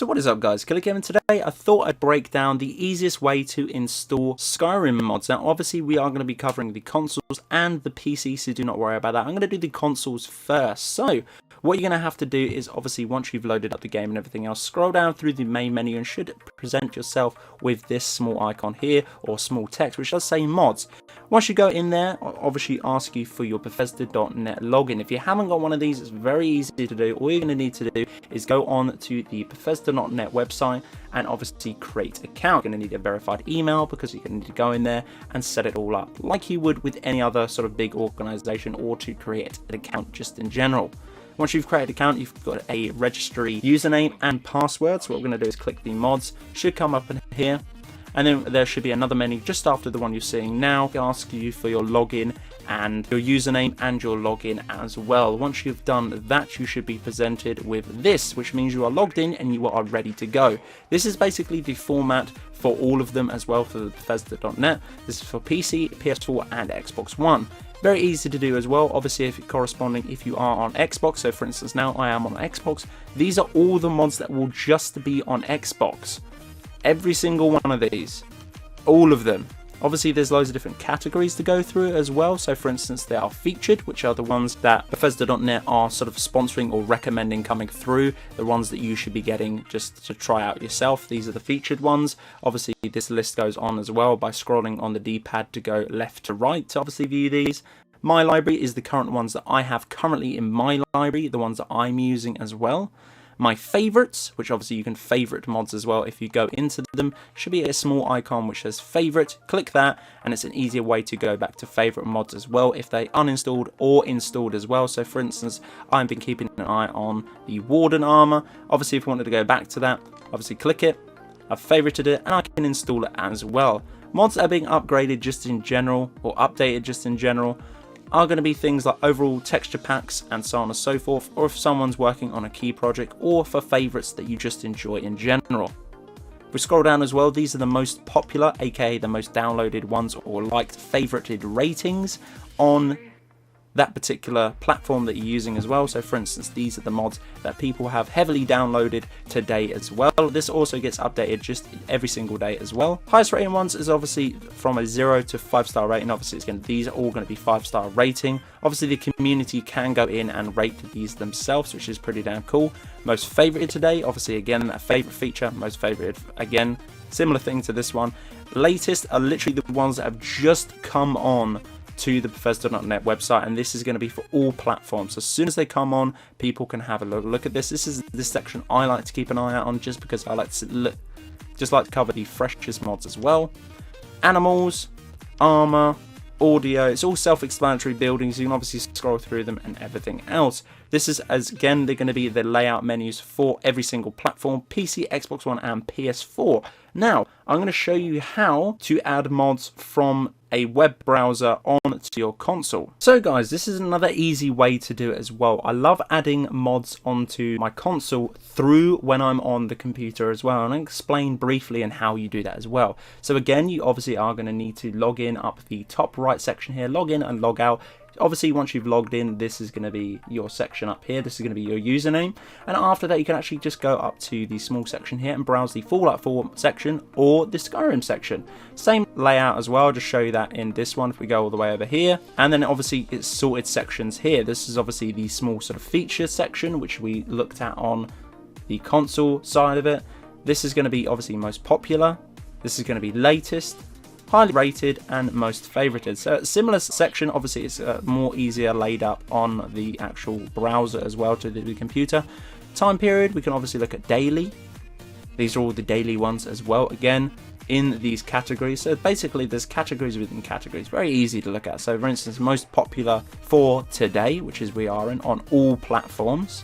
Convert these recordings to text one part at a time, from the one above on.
So what is up guys, Killerkev, and today I thought I'd break down the easiest way to install Skyrim mods. Now obviously we are going to be covering the consoles and the PC, so do not worry about that. I'm going to do the consoles first. So what you're going to have to do is obviously once you've loaded up the game and everything else, scroll down through the main menu and should present yourself with this small icon here or small text which does say mods. Once you go in there, I'll obviously ask you for your Bethesda.net login. If you haven't got one of these, it's very easy to do. All you're going to need to do is go on to the Bethesda.net website and obviously create an account. You're going to need a verified email because you're going to need to go in there and set it all up like you would with any other sort of big organization, or to create an account just in general. Once you've created an account, you've got a registry username and password. So what we're going to do is click the mods. Should come up in here. And then there should be another menu just after the one you're seeing now. It asks you for your login and your username and your login as well. Once you've done that, you should be presented with this, which means you are logged in and you are ready to go. This is basically the format for all of them as well for the Bethesda.net. This is for PC, PS4 and Xbox One. Very easy to do as well. Obviously if you are on Xbox, so for instance now I am on Xbox, these are all the mods that will just be on Xbox. Every single one of these, all of them. Obviously there's loads of different categories to go through as well. So for instance they are featured, which are the ones that Bethesda.net are sort of sponsoring or recommending coming through, the ones that you should be getting just to try out yourself. These are the featured ones. Obviously this list goes on as well by scrolling on the D-pad to go left to right to obviously view these. My library is the current ones that I have currently in my library, the ones that I'm using as well. My favorites, which obviously you can favorite mods as well if you go into them, should be a small icon which says favorite. Click that and it's an easier way to go back to favorite mods as well if they uninstalled or installed as well. So for instance, I've been keeping an eye on the Warden armor. Obviously if you wanted to go back to that, obviously click it. I've favorited it and I can install it as well. Mods that are being upgraded just in general or updated just in general are going to be things like overall texture packs and so on and so forth, or if someone's working on a key project, or for favorites that you just enjoy in general. If we scroll down as well, these are the most popular, aka the most downloaded ones or liked favorited ratings on that particular platform that you're using as well. So for instance, these are the mods that people have heavily downloaded today as well. This also gets updated just every single day as well. Highest rating ones is obviously from a 0 to 5-star rating. Obviously these are all going to be 5-star rating. Obviously the community can go in and rate these themselves, which is pretty damn cool. Most favorited today, obviously again that favorite feature, most favorited again, similar thing to this one. Latest are literally the ones that have just come on to the Bethesda.net website, and this is going to be for all platforms. As soon as they come on, people can have a look at this. This is this section I like to keep an eye out on just because I like to cover the freshest mods as well. Animals, armor, audio, it's all self-explanatory buildings. You can obviously scroll through them and everything else. This is, as again, they're going to be the layout menus for every single platform, PC, Xbox One and PS4. Now I'm going to show you how to add mods from a web browser onto your console. So guys, this is another easy way to do it as well. I love adding mods onto my console through when I'm on the computer as well, and I'll explain briefly on how you do that as well. So again, you obviously are going to need to log in up the top right section here, log in and log out. Obviously once you've logged in, this is going to be your section up here, this is going to be your username, and after that you can actually just go up to the small section here and browse the Fallout 4 section or the Skyrim section. Same layout as well, I'll just show you that in this one if we go all the way over here. And then obviously it's sorted sections here. This is obviously the small sort of feature section which we looked at on the console side of it. This is going to be obviously most popular, this is going to be latest, highly rated and most favorited. So a similar section, obviously it's more easier laid up on the actual browser as well to the computer. Time period, we can obviously look at daily. These are all the daily ones as well, again in these categories. So basically there's categories within categories, very easy to look at. So for instance, most popular for today, which is we are in on all platforms.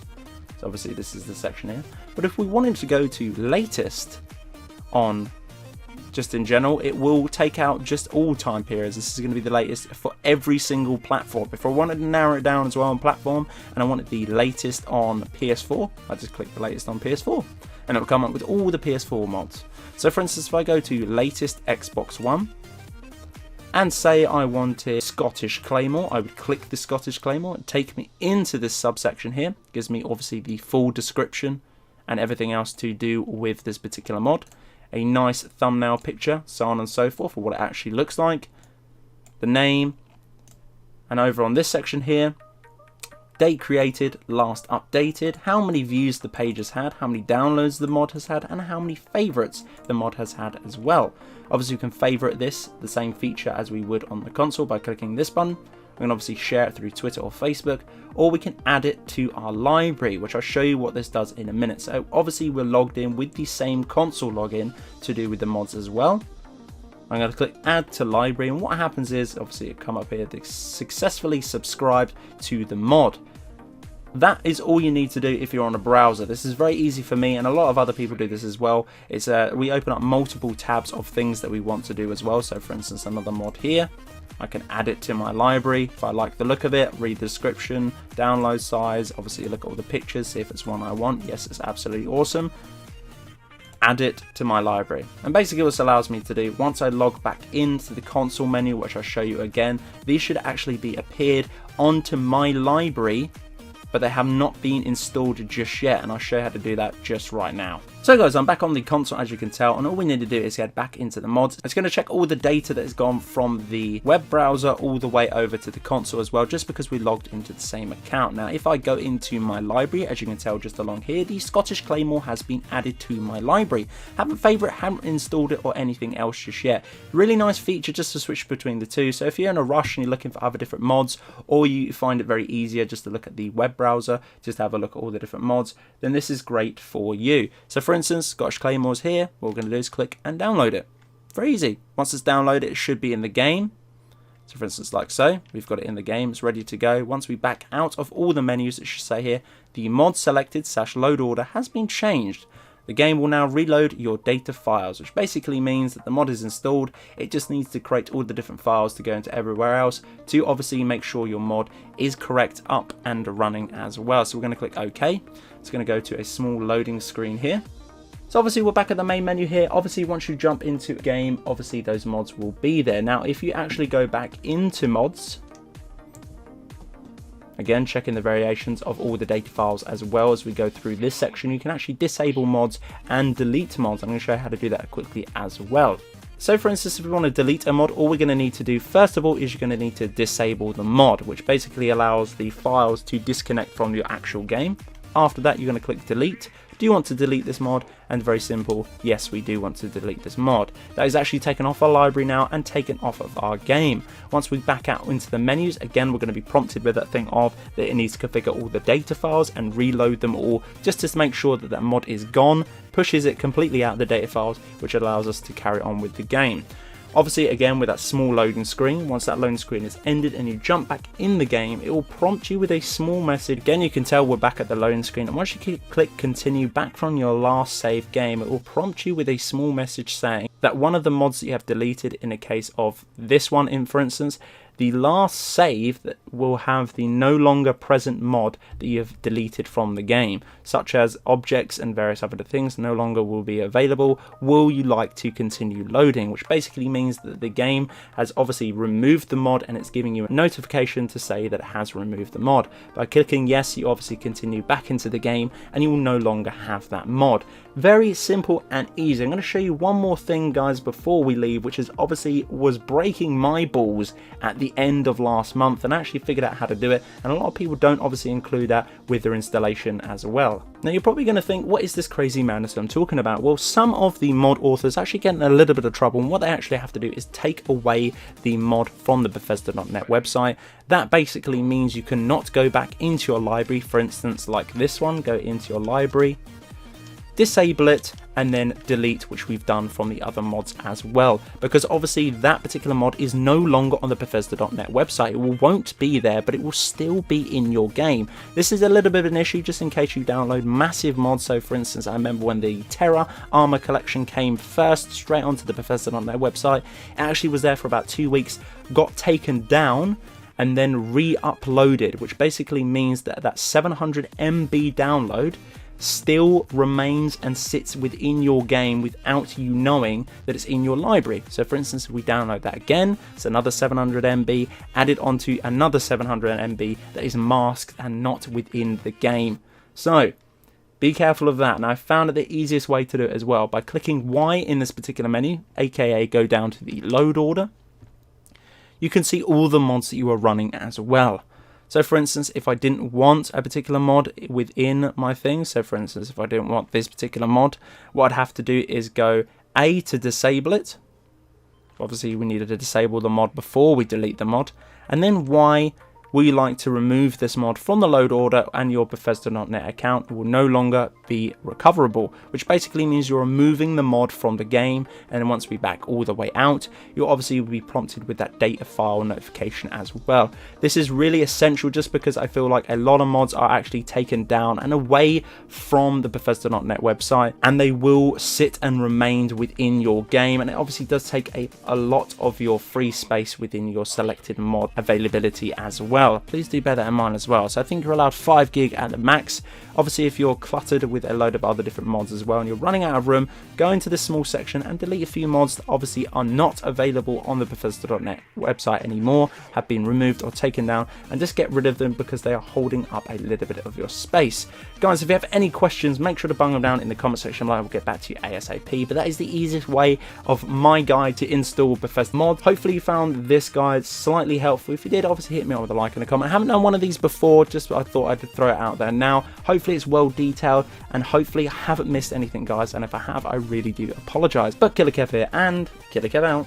So obviously this is the section here. But if we wanted to go to latest on just in general, it will take out just all time periods. This is going to be the latest for every single platform. If I wanted to narrow it down as well on platform and I wanted the latest on PS4, I just click the latest on PS4 and it will come up with all the PS4 mods. So for instance, if I go to latest Xbox One and say I wanted Scottish Claymore, I would click the Scottish Claymore and take me into this subsection here. It gives me obviously the full description and everything else to do with this particular mod. A nice thumbnail picture, so on and so forth, for what it actually looks like. The name, and over on this section here, date created, last updated, how many views the page has had, how many downloads the mod has had, and how many favorites the mod has had as well. Obviously you can favorite this, the same feature as we would on the console, by clicking this button. We can obviously share it through Twitter or Facebook, or we can add it to our library, which I'll show you what this does in a minute. So obviously we're logged in with the same console login to do with the mods as well. I'm going to click add to library, and what happens is obviously it come up here, they successfully subscribed to the mod. That is all you need to do if you're on a browser. This is very easy for me, and a lot of other people do this as well. It's we open up multiple tabs of things that we want to do as well. So for instance, another mod here, I can add it to my library if I like the look of it, read the description, download size, obviously look at all the pictures, see if it's one I want. Yes, it's absolutely awesome. Add it to my library, and basically what this allows me to do, once I log back into the console menu, which I'll show you again, these should actually be appeared onto my library, but they have not been installed just yet, and I'll show you how to do that just right now. So guys, I'm back on the console as you can tell, and all we need to do is head back into the mods. It's going to check all the data that has gone from the web browser all the way over to the console as well, just because we logged into the same account. Now if I go into my library, as you can tell just along here, the Scottish Claymore has been added to my library. Haven't installed it or anything else just yet. Really nice feature just to switch between the two. So if you're in a rush and you're looking for other different mods, or you find it very easier just to look at the web browser, just have a look at all the different mods, then this is great for you. So for instance, Scottish Claymore's here. What we're going to do is click and download it. Very easy. Once it's downloaded, it should be in the game. So for instance, like so, we've got it in the game, it's ready to go. Once we back out of all the menus, it should say here, the mod selected / load order has been changed. The game will now reload your data files, which basically means that the mod is installed. It just needs to create all the different files to go into everywhere else to obviously make sure your mod is correct, up and running as well. So we're going to click OK. It's going to go to a small loading screen here. So obviously we're back at the main menu here. Obviously once you jump into a game, obviously those mods will be there. Now if you actually go back into mods, again checking the variations of all the data files as well as we go through this section, you can actually disable mods and delete mods. I'm going to show you how to do that quickly as well. So for instance, if we want to delete a mod, all we're going to need to do first of all is you're going to need to disable the mod, which basically allows the files to disconnect from your actual game. After that, you're going to click delete. Do you want to delete this mod? And very simple, yes, we do want to delete this mod. That is actually taken off our library now and taken off of our game. Once we back out into the menus, again, we're going to be prompted with that thing of that it needs to configure all the data files and reload them all just to make sure that that mod is gone, pushes it completely out of the data files, which allows us to carry on with the game. Obviously, again, with that small loading screen, once that loading screen is ended and you jump back in the game, it will prompt you with a small message. Again, you can tell we're back at the loading screen, and once you click continue back from your last save game, it will prompt you with a small message saying that one of the mods that you have deleted, in a case of this one, for instance, the last save that will have the no longer present mod that you have deleted from the game, such as objects and various other things no longer will be available. Will you like to continue loading? Which basically means that the game has obviously removed the mod and it's giving you a notification to say that it has removed the mod. By clicking yes, you obviously continue back into the game and you will no longer have that mod. Very simple and easy. I'm going to show you one more thing, guys, before we leave, which is obviously was breaking my balls at the end of last month, and I actually figured out how to do it, and a lot of people don't obviously include that with their installation as well. Now you're probably going to think, what is this crazy madness I'm talking about? Well, some of the mod authors actually get in a little bit of trouble, and what they actually have to do is take away the mod from the Bethesda.net website. That basically means you cannot go back into your library, for instance like this one, go into your library, disable it, and then delete, which we've done from the other mods as well, because obviously that particular mod is no longer on the Bethesda.net website. It won't be there, but it will still be in your game. This is a little bit of an issue just in case you download massive mods. So for instance, I remember when the Terra Armor collection came first straight onto the Bethesda.net website, it actually was there for about 2 weeks, got taken down and then re-uploaded, which basically means that that 700 MB download still remains and sits within your game without you knowing that it's in your library. So for instance, if we download that again, it's another 700 MB added onto another 700 MB that is masked and not within the game. So Be careful of that. And I found it the easiest way to do it as well by clicking Y in this particular menu, aka go down to the load order. You can see all the mods that you are running as well. So for instance, if I didn't want a particular mod within my thing, so for instance, if I didn't want this particular mod, what I'd have to do is go A to disable it. Obviously we needed to disable the mod before we delete the mod, and then Y, we like to remove this mod from the load order, and your Bethesda.net account will no longer be recoverable, which basically means you're removing the mod from the game, and then once we back all the way out, you'll obviously be prompted with that data file notification as well. This is really essential just because I feel like a lot of mods are actually taken down and away from the Bethesda.net website, and they will sit and remain within your game, and it obviously does take a lot of your free space within your selected mod availability as well. Please do bear that in mind as well. So I think you're allowed 5 gig at the max. Obviously, if you're cluttered with a load of other different mods as well and you're running out of room, go into this small section and delete a few mods that obviously are not available on the Bethesda.net website anymore, have been removed or taken down, and just get rid of them because they are holding up a little bit of your space. Guys, if you have any questions, make sure to bung them down in the comment section below. I will get back to you ASAP. But that is the easiest way of my guide to install Bethesda mods. Hopefully you found this guide slightly helpful. If you did, obviously hit me up with a like and a comment. I haven't done one of these before, just I thought I'd throw it out there now. Hopefully it's well detailed, and hopefully I haven't missed anything, guys, and if I have, I really do apologise. But Killerkev here, and Killerkev out.